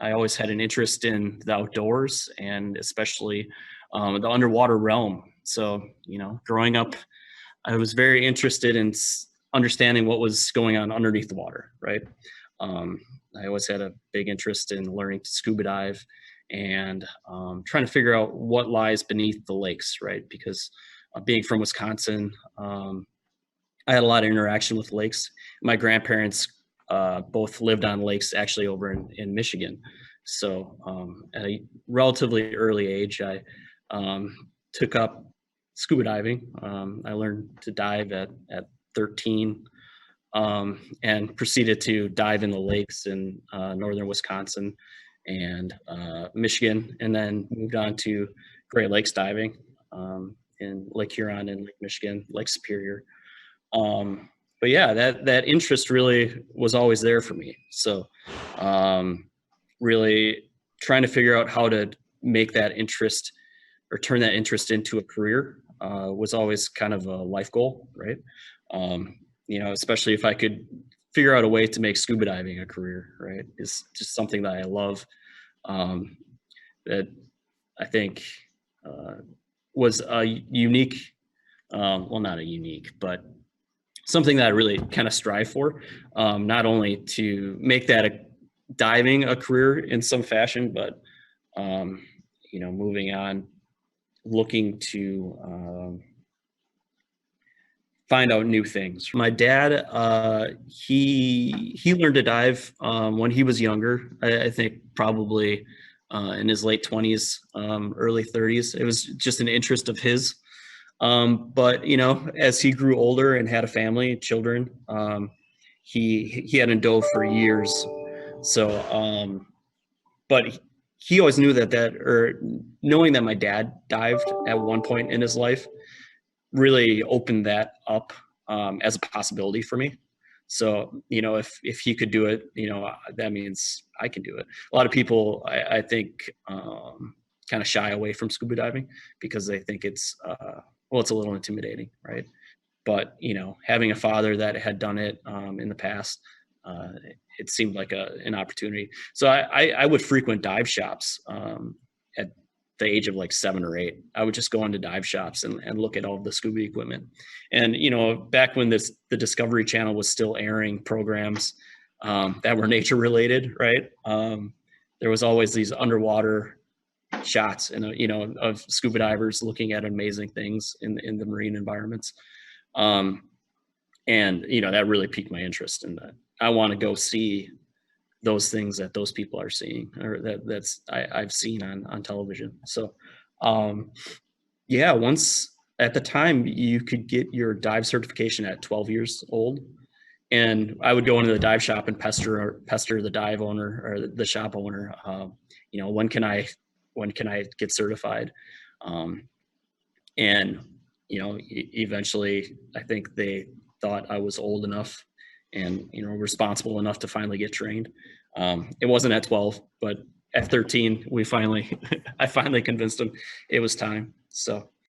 I always had an interest in the outdoors and especially the underwater realm. So, growing up, I was very interested in understanding what was going on underneath the water, right? Um, I always had a big interest in learning to scuba dive and trying to figure out what lies beneath the lakes, right? Because being from Wisconsin, I had a lot of interaction with lakes. My grandparents both lived on lakes actually over in Michigan. So at a relatively early age, I took up scuba diving. I learned to dive at 13 and proceeded to dive in the lakes in northern Wisconsin and Michigan, and then moved on to Great Lakes diving in Lake Huron and Lake Michigan, Lake Superior. But yeah, that interest really was always there for me. So really trying to figure out how to make that interest or turn that interest into a career was always kind of a life goal, right? Especially if I could figure out a way to make scuba diving a career, right? It's just something that I love, that I think was a unique, well, not a unique, but something that I really kind of strive for, not only to make that diving a career in some fashion, but, moving on, looking to find out new things. My dad, he learned to dive when he was younger. I think probably in his late 20s, early 30s. It was just an interest of his. But as he grew older and had a family, children, he hadn't dove for years. So, but he always knew or knowing that my dad dived at one point in his life really opened that up as a possibility for me. So, if he could do it, that means I can do it. A lot of people, I think, kind of shy away from scuba diving because they think it's a little intimidating, right? But having a father that had done it in the past, it seemed like an opportunity. So I would frequent dive shops at the age of like 7 or 8. I would just go into dive shops and look at all of the scuba equipment. And back when the Discovery Channel was still airing programs that were nature related, right? There was always these underwater shots and of scuba divers looking at amazing things in the marine environments, and that really piqued my interest in that. I want to go see those things that those people are seeing, or I've seen on television. So once at the time you could get your dive certification at 12 years old, and I would go into the dive shop and pester the dive owner or the shop owner, when can I get certified? And eventually I think they thought I was old enough and responsible enough to finally get trained. It wasn't at 12, but at 13 I finally convinced them it was time. So